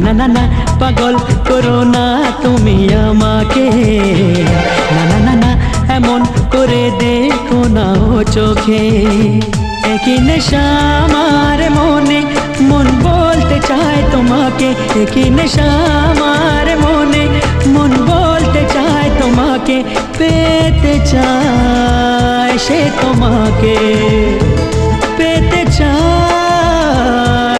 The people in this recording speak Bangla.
না না না পাগল করো না তুমি আমাকে, না না না না এমন করে দেখো না ও চোখে। একই নেশা আমার মনে, মন বলতে চায় তোমাকে, একই নেশা আমার মনে, মন বলতে চায় তোমাকে, পেতে চায় সে তোমাকে, পেতে চায়